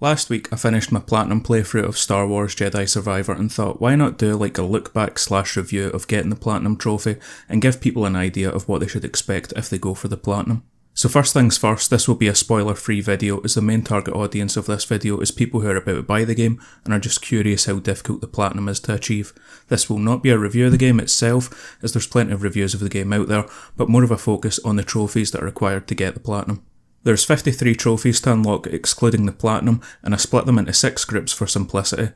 Last week I finished my platinum playthrough of Star Wars Jedi Survivor and thought why not do like a look back / review of getting the platinum trophy and give people an idea of what they should expect if they go for the platinum. So first things first, this will be a spoiler free video as the main target audience of this video is people who are about to buy the game and are just curious how difficult the platinum is to achieve. This will not be a review of the game itself as there's plenty of reviews of the game out there, but more of a focus on the trophies that are required to get the platinum. There's 53 trophies to unlock excluding the platinum, and I split them into 6 groups for simplicity.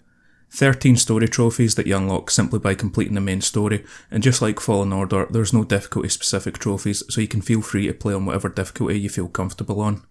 13 story trophies that you unlock simply by completing the main story, and just like Fallen Order, there's no difficulty specific trophies, so you can feel free to play on whatever difficulty you feel comfortable on.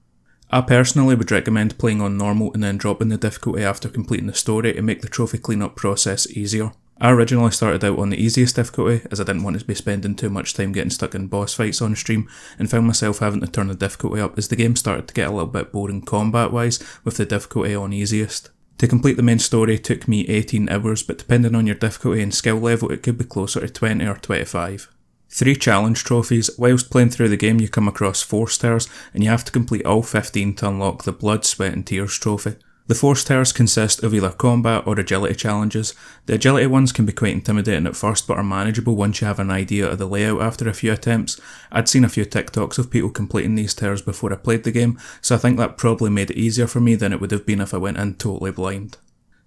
I personally would recommend playing on normal and then dropping the difficulty after completing the story to make the trophy cleanup process easier. I originally started out on the easiest difficulty as I didn't want to be spending too much time getting stuck in boss fights on stream, and found myself having to turn the difficulty up as the game started to get a little bit boring combat wise with the difficulty on easiest. To complete the main story took me 18 hours, but depending on your difficulty and skill level it could be closer to 20 or 25. 3 challenge trophies. Whilst playing through the game you come across 4 stars and you have to complete all 15 to unlock the Blood, Sweat and Tears trophy. The 4 stars consist of either combat or agility challenges. The agility ones can be quite intimidating at first but are manageable once you have an idea of the layout after a few attempts. I'd seen a few TikToks of people completing these tiers before I played the game, so I think that probably made it easier for me than it would have been if I went in totally blind.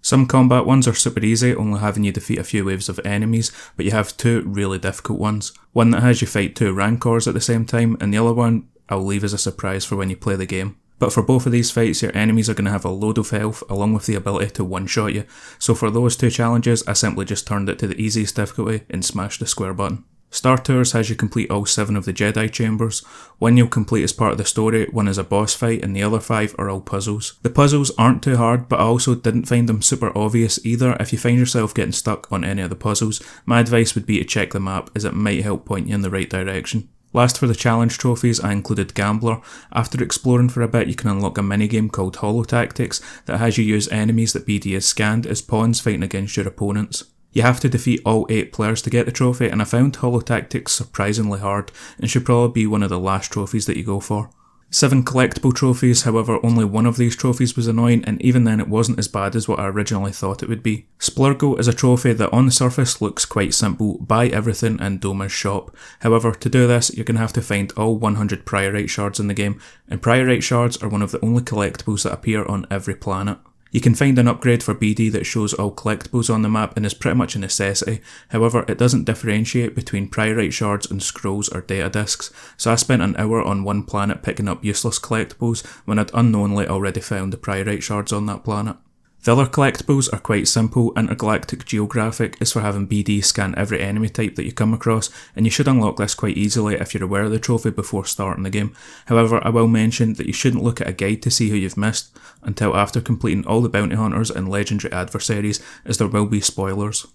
Some combat ones are super easy, only having you defeat a few waves of enemies, but you have 2 really difficult ones. One that has you fight 2 rancors at the same time, and the other one I'll leave as a surprise for when you play the game. But for both of these fights, your enemies are going to have a load of health along with the ability to one-shot you, so for those 2 challenges I simply just turned it to the easiest difficulty and smashed the square button. Star Tours has you complete all 7 of the Jedi chambers. 1 you'll complete as part of the story, 1 is a boss fight, and the other 5 are all puzzles. The puzzles aren't too hard, but I also didn't find them super obvious either. If you find yourself getting stuck on any of the puzzles, my advice would be to check the map as it might help point you in the right direction. Last for the challenge trophies I included Gambler. After exploring for a bit you can unlock a minigame called Holo Tactics that has you use enemies that BD has scanned as pawns fighting against your opponents. You have to defeat all 8 players to get the trophy, and I found Holo Tactics surprisingly hard and should probably be one of the last trophies that you go for. 7 collectible trophies, however only 1 of these trophies was annoying, and even then it wasn't as bad as what I originally thought it would be. Splurgo is a trophy that on the surface looks quite simple: buy everything in Doma's shop. However, to do this you're going to have to find all 100 priorite shards in the game, and priorite shards are one of the only collectibles that appear on every planet. You can find an upgrade for BD that shows all collectibles on the map and is pretty much a necessity, however it doesn't differentiate between priorite shards and scrolls or data discs, so I spent an hour on one planet picking up useless collectibles when I'd unknowingly already found the priorite shards on that planet. The other collectibles are quite simple. Intergalactic Geographic is for having BD scan every enemy type that you come across, and you should unlock this quite easily if you're aware of the trophy before starting the game. However, I will mention that you shouldn't look at a guide to see who you've missed until after completing all the bounty hunters and legendary adversaries, as there will be spoilers.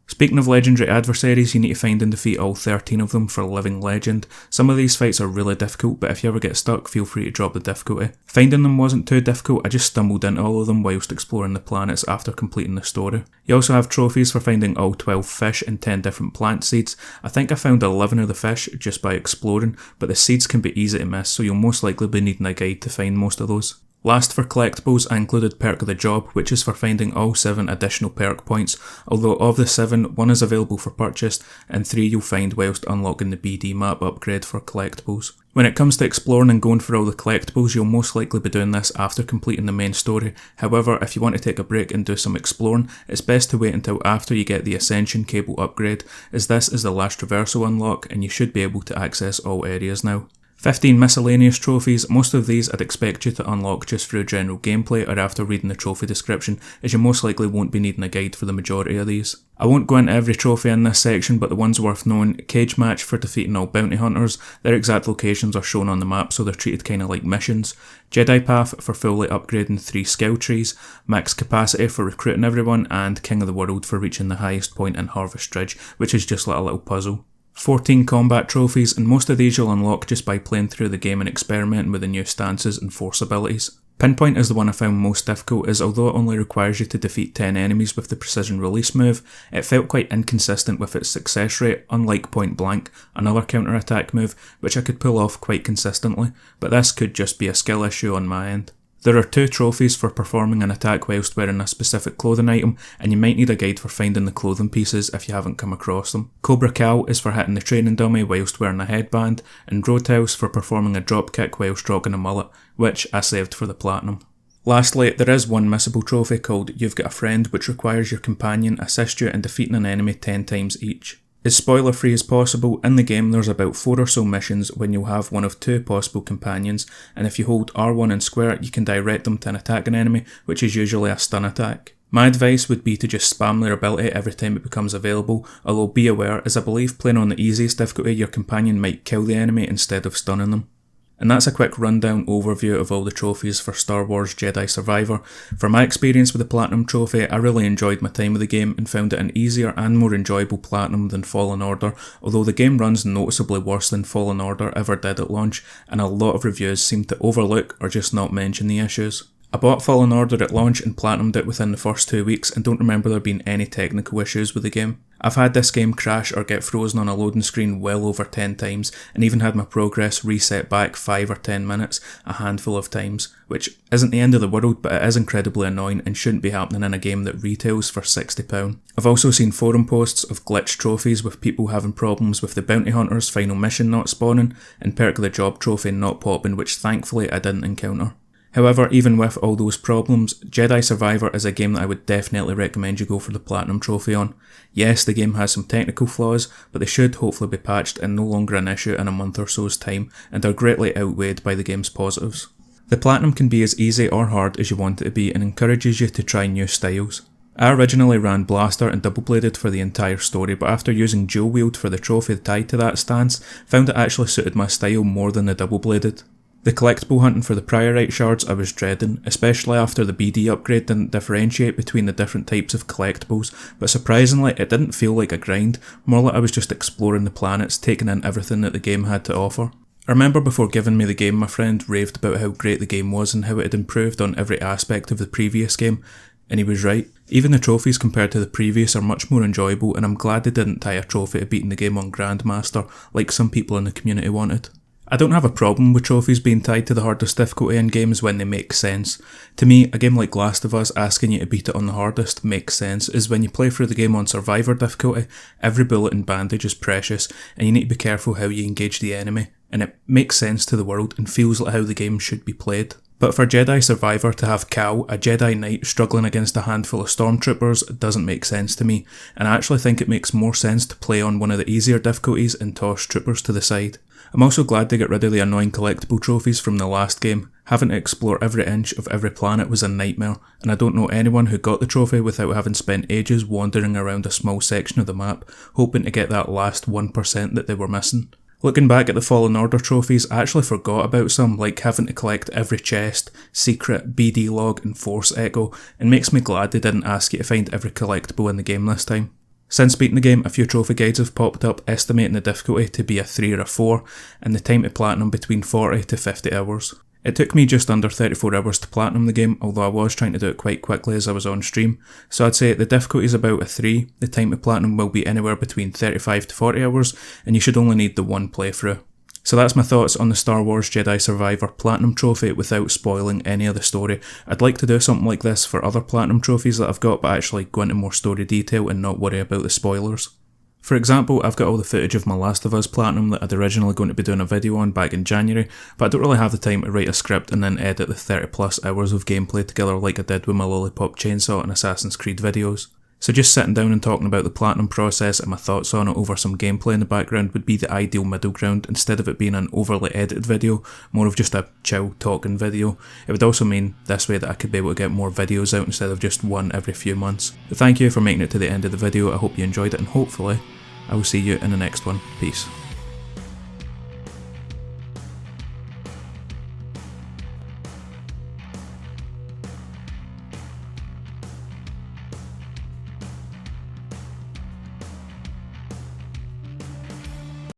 Speaking of legendary adversaries, you need to find and defeat all 13 of them for Living Legend. Some of these fights are really difficult, but if you ever get stuck, feel free to drop the difficulty. Finding them wasn't too difficult, I just stumbled into all of them whilst exploring the planets after completing the story. You also have trophies for finding all 12 fish and 10 different plant seeds. I think I found 11 of the fish just by exploring, but the seeds can be easy to miss, so you'll most likely be needing a guide to find most of those. Last for collectibles, I included Perk of the Job, which is for finding all 7 additional perk points, although of the 7, 1 is available for purchase and 3 you'll find whilst unlocking the BD map upgrade for collectibles. When it comes to exploring and going for all the collectibles, you'll most likely be doing this after completing the main story. However, if you want to take a break and do some exploring, it's best to wait until after you get the Ascension cable upgrade, as this is the last traversal unlock and you should be able to access all areas now. 15 miscellaneous trophies. Most of these I'd expect you to unlock just through general gameplay or after reading the trophy description, as you most likely won't be needing a guide for the majority of these. I won't go into every trophy in this section, but the ones worth knowing: Cage Match for defeating all bounty hunters, their exact locations are shown on the map so they're treated kinda like missions. Jedi Path for fully upgrading 3 skill trees, Max Capacity for recruiting everyone, and King of the World for reaching the highest point in Harvest Ridge, which is just like a little puzzle. 14 combat trophies, and most of these you'll unlock just by playing through the game and experimenting with the new stances and force abilities. Pinpoint is the one I found most difficult, as although it only requires you to defeat 10 enemies with the precision release move, it felt quite inconsistent with its success rate, unlike Point Blank, another counter-attack move which I could pull off quite consistently, but this could just be a skill issue on my end. There are 2 trophies for performing an attack whilst wearing a specific clothing item, and you might need a guide for finding the clothing pieces if you haven't come across them. Cobra Cal is for hitting the training dummy whilst wearing a headband, and Roadhouse for performing a dropkick whilst rocking a mullet, which I saved for the platinum. Lastly, there is one missable trophy called You've Got a Friend, which requires your companion assist you in defeating an enemy 10 times each. As spoiler free as possible, in the game there's about 4 or so missions when you'll have one of 2 possible companions, and if you hold R1 and square you can direct them to an attacking enemy, which is usually a stun attack. My advice would be to just spam their ability every time it becomes available, although be aware, as I believe playing on the easiest difficulty your companion might kill the enemy instead of stunning them. And that's a quick rundown overview of all the trophies for Star Wars Jedi Survivor. From my experience with the Platinum Trophy, I really enjoyed my time with the game and found it an easier and more enjoyable Platinum than Fallen Order, although the game runs noticeably worse than Fallen Order ever did at launch, and a lot of reviews seem to overlook or just not mention the issues. I bought Fallen Order at launch and platinumed it within the first 2 weeks and don't remember there being any technical issues with the game. I've had this game crash or get frozen on a loading screen well over 10 times and even had my progress reset back 5 or 10 minutes a handful of times, which isn't the end of the world, but it is incredibly annoying and shouldn't be happening in a game that retails for £60. I've also seen forum posts of glitched trophies with people having problems with the Bounty Hunter's final mission not spawning and Perk of the Job trophy not popping, which thankfully I didn't encounter. However, even with all those problems, Jedi Survivor is a game that I would definitely recommend you go for the Platinum Trophy on. Yes, the game has some technical flaws, but they should hopefully be patched and no longer an issue in a month or so's time, and are greatly outweighed by the game's positives. The Platinum can be as easy or hard as you want it to be and encourages you to try new styles. I originally ran Blaster and Double Bladed for the entire story, but after using Dual Wield for the trophy tied to that stance, found it actually suited my style more than the Double Bladed. The collectible hunting for the Priorite shards I was dreading, especially after the BD upgrade didn't differentiate between the different types of collectibles, but surprisingly it didn't feel like a grind, more like I was just exploring the planets, taking in everything that the game had to offer. I remember before giving me the game my friend raved about how great the game was and how it had improved on every aspect of the previous game, and he was right. Even the trophies compared to the previous are much more enjoyable, and I'm glad they didn't tie a trophy to beating the game on Grandmaster like some people in the community wanted. I don't have a problem with trophies being tied to the hardest difficulty in games when they make sense. To me, a game like Last of Us asking you to beat it on the hardest makes sense, as when you play through the game on Survivor difficulty, every bullet and bandage is precious and you need to be careful how you engage the enemy, and it makes sense to the world and feels like how the game should be played. But for Jedi Survivor to have Cal, a Jedi Knight, struggling against a handful of stormtroopers doesn't make sense to me, and I actually think it makes more sense to play on one of the easier difficulties and toss troopers to the side. I'm also glad to get rid of the annoying collectible trophies from the last game. Having to explore every inch of every planet was a nightmare, and I don't know anyone who got the trophy without having spent ages wandering around a small section of the map, hoping to get that last 1% that they were missing. Looking back at the Fallen Order trophies, I actually forgot about some, like having to collect every chest, secret, BD log and Force Echo, and makes me glad they didn't ask you to find every collectible in the game this time. Since beating the game, a few trophy guides have popped up estimating the difficulty to be a 3 or a 4, and the time to platinum between 40 to 50 hours. It took me just under 34 hours to platinum the game, although I was trying to do it quite quickly as I was on stream, so I'd say the difficulty is about a 3, the time to platinum will be anywhere between 35 to 40 hours, and you should only need the one playthrough. So that's my thoughts on the Star Wars Jedi Survivor Platinum Trophy without spoiling any of the story. I'd like to do something like this for other Platinum trophies that I've got, but actually go into more story detail and not worry about the spoilers. For example, I've got all the footage of my Last of Us Platinum that I'd originally going to be doing a video on back in January, but I don't really have the time to write a script and then edit the 30 plus hours of gameplay together like I did with my Lollipop Chainsaw and Assassin's Creed videos. So just sitting down and talking about the Platinum process and my thoughts on it over some gameplay in the background would be the ideal middle ground instead of it being an overly edited video, more of just a chill talking video. It would also mean this way that I could be able to get more videos out instead of just one every few months. But thank you for making it to the end of the video, I hope you enjoyed it and hopefully I will see you in the next one. Peace.